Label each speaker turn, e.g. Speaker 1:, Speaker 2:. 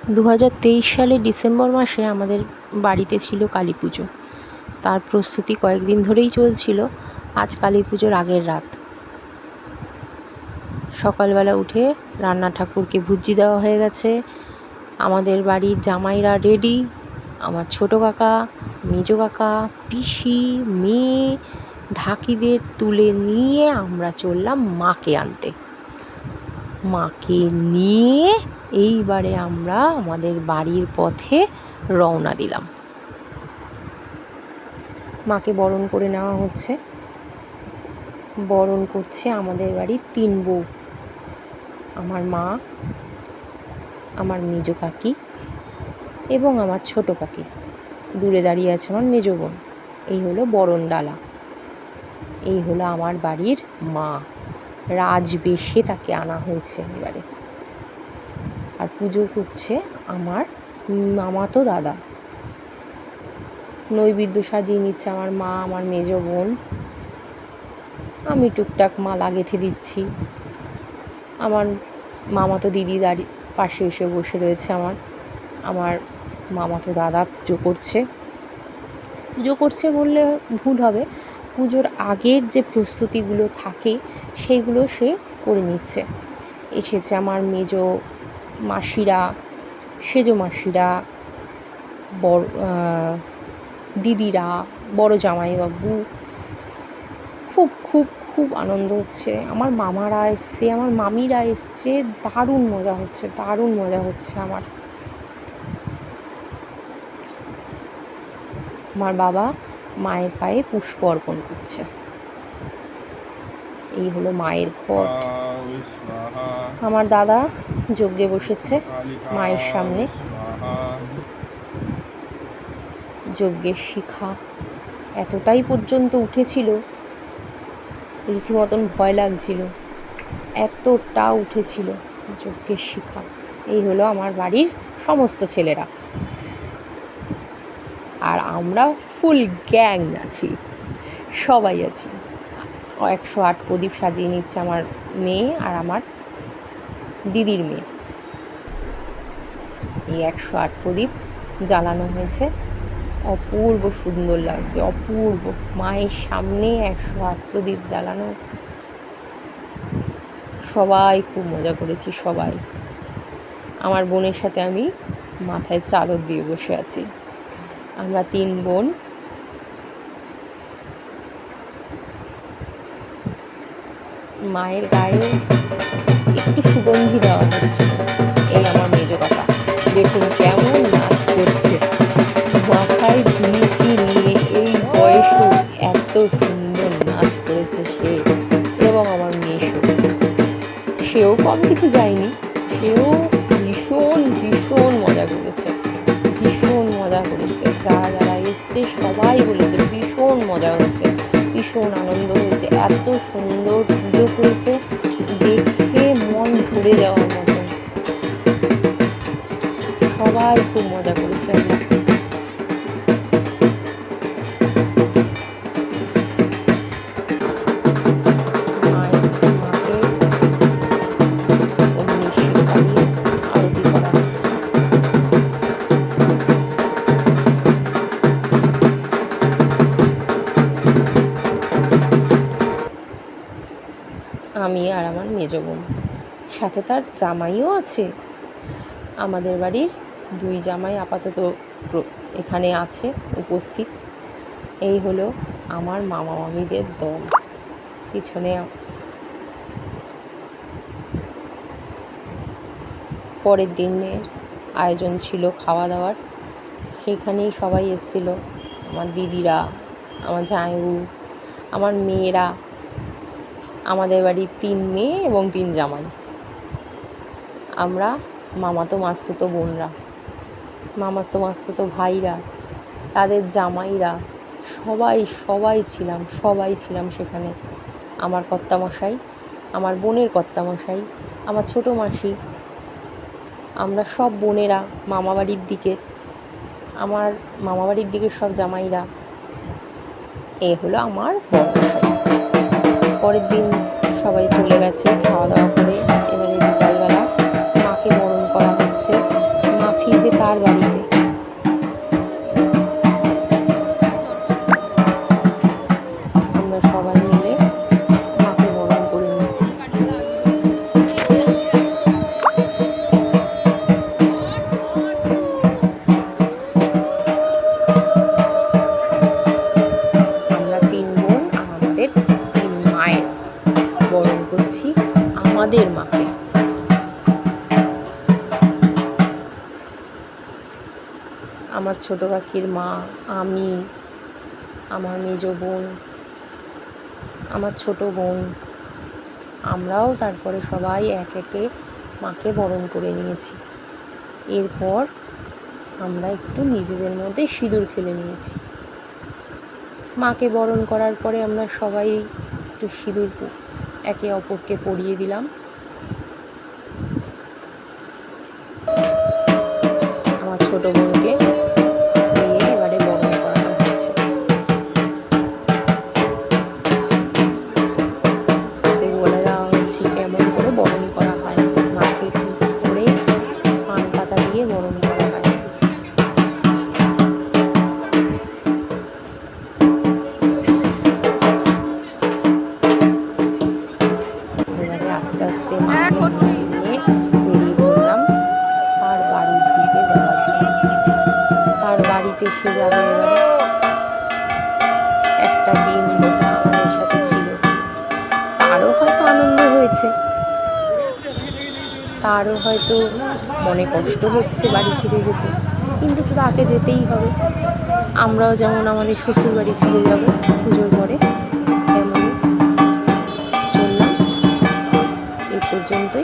Speaker 1: 2023 সালে ডিসেম্বর মাসে আমাদের বাড়িতে ছিল কালী পুজো। তার প্রস্তুতি কয়েকদিন ধরেই চলছিল। আজ কালী পুজোর আগের রাত। সকালবেলা উঠে রান্না ঠাকুরকে ভুজি দেওয়া হয়ে গেছে। আমাদের বাড়ির জামাইরা রেডি। আমার ছোটো কাকা, মেজো কাকা, পিসি, মেয়ে, ঢাকিদের তুলে নিয়ে আমরা চললাম মাকে আনতে। মাকে নিয়ে এইবারে আমরা আমাদের বাড়ির পথে রওনা দিলাম। মাকে বরণ করে নেওয়া হচ্ছে। বরণ করছে আমাদের বাড়ির 3 বউ, আমার মা, আমার মেজো কাকি এবং আমার ছোটো কাকি। দূরে দাঁড়িয়ে আছে আমার মেজো বোন। এই হলো বরণ ডালা। এই হলো আমার বাড়ির মা। রাজবেশে তাকে আনা হয়েছে এবারে। আর পুজো করছে আমার মামাতো দাদা। নৈবেদ্য সাজিয়ে নিচ্ছে আমার মা, আমার মেজো বোন। আমি টুকটাক মালা গেঁথে দিচ্ছি। আমার মামাতো দিদি পাশে এসে বসে রয়েছে। আমার মামাতো দাদা পুজো করছে বললে ভুল হবে। পুজোর আগের যে প্রস্তুতিগুলো থাকে সেইগুলো সে করে নিচ্ছে। এসেছে আমার মেজো মাসিরা, সেজো মাসিরা, বড় দিদিরা, বড় জামাইবাবু। খুব খুব খুব আনন্দ হচ্ছে। আমার মামারা এসছে, আমার মামিরা এসছে। দারুণ মজা হচ্ছে আমার বাবা মায়ের পায়ে পুষ্প অর্পণ করছে। এই হলো মায়ের ঘট। আমার দাদা যজ্ঞে বসেছে মায়ের সামনে। যজ্ঞের শিখা এতটাই পর্যন্ত উঠেছিল, রীতিমতন ভয় লাগছিল, এতটা উঠেছিল যজ্ঞের শিখা। এই হলো আমার বাড়ির সমস্ত ছেলেরা। আর আমরা ফুল গ্যাং আছি, সবাই আছি। 108 প্রদীপ সাজিয়ে নিচ্ছে আমার মেয়ে আর আমার দিদির মেয়ে। এই 108 প্রদীপ জ্বালানো হয়েছে। অপূর্ব সুন্দর লাগছে, অপূর্ব। মায়ের সামনে 108 প্রদীপ জ্বালানো। সবাই খুব মজা করেছি, সবাই। আমার বোনের সাথে আমি মাথায় চাদর দিয়ে বসে আছি। আমরা 3 বোন। মায়ের গায়ে একটু সুগন্ধি দেওয়া হচ্ছে। এই আমার মেজো কাকা, দেখুন কেমন নাচ করছে। মাথায় ভিজে নিয়ে এই বয়সে এত সুন্দর নাচ করেছে সে। এবং আমার মেয়ে সেও কম কিছু যায়নি। সেও ভীষণ ভীষণ মজা করেছে, ভীষণ মজা করেছে। যারা এসছে সবাই বলেছে ভীষণ মজা হয়েছে, ভীষণ আনন্দ হয়েছে। এত সুন্দর পুজো হয়েছে, দেখে মন ভরে যাওয়ার মতো। সবাই খুব মজা করেছে। আমরা আমি আর আমার মেজো বোন, সাথে তার জামাইও আছে। আমাদের বাড়ির 2 জামাই আপাতত এখানে আছে উপস্থিত। এই হলো আমার মামা মামিদের দল। পিছনে পরের দিনের আয়োজন ছিল খাওয়া দাওয়ার। সেইখানেই সবাই এসেছিল, আমার দিদিরা, আমার জামাইবু, আমার মেয়েরা। আমাদের বাড়ির 3 মেয়ে এবং 3 জামাই। আমরা মামাতো মাসতুতো বোনরা, মামাতো মাসতুতো ভাইরা, তাদের জামাইরা, সবাই ছিলাম সেখানে। আমার কর্তামশাই, আমার বোনের কর্তামশাই, আমার ছোটো মাসি, আমরা সব বোনেরা মামাবাড়ির দিকের, আমার মামাবাড়ির দিকের সব জামাইরা। এ হলো আমার বড়মশাই। পরের দিন সবাই চলে গেছে খাওয়া দাওয়া করে। এবারে বিকালবেলা মাকে বরণ করা হচ্ছে। মা ফিরবে তার বাড়িতে। আমরা সবাই মিলে মাকে বরণ করে নিচ্ছি। আমরা 3 বোন আর আমাদের 3 মায়ের বরণ করছি আমাদের মাকে। আমার ছোট কাকির মা, আমি, আমার মেজ বোন, আমার ছোট বোন, আমরাও তারপরে সবাই এক একে মাকে বরণ করে নিয়েছি। এরপর আমরা একটু নিজেদের মধ্যে সিঁদুর খেলে নিয়েছি। মাকে বরণ করার পরে আমরা সবাই একটু সিঁদুর একে অপরকে পরিয়ে দিলাম। আমার ছোট বোনকে দিয়ে এবারে বরণ করানো হচ্ছে। বলে দেওয়া হচ্ছে কেমন করে বরণ করা হয়, মাকে কি করে পান পাতা দিয়ে বরণ করা হয়। এবারে আস্তে আস্তে মাকে নিয়ে বেরিয়ে পড়লাম তার বাড়ির দিকে যাওয়ার জন্য। তার বাড়িতে সে যাবে এবারে। একটা ডিম বোটা আমাদের সাথে ছিল, তারও হয়তো আনন্দ হয়েছে, তারও হয়তো মনে কষ্ট হচ্ছে বাড়ি ফিরে যেতে, কিন্তু তাকে যেতেই হবে। আমরাও যেমন আমাদের শ্বশুর বাড়ি ফিরে যাব পুজোর পরে, তেমনই চললাম। এই পর্যন্তই।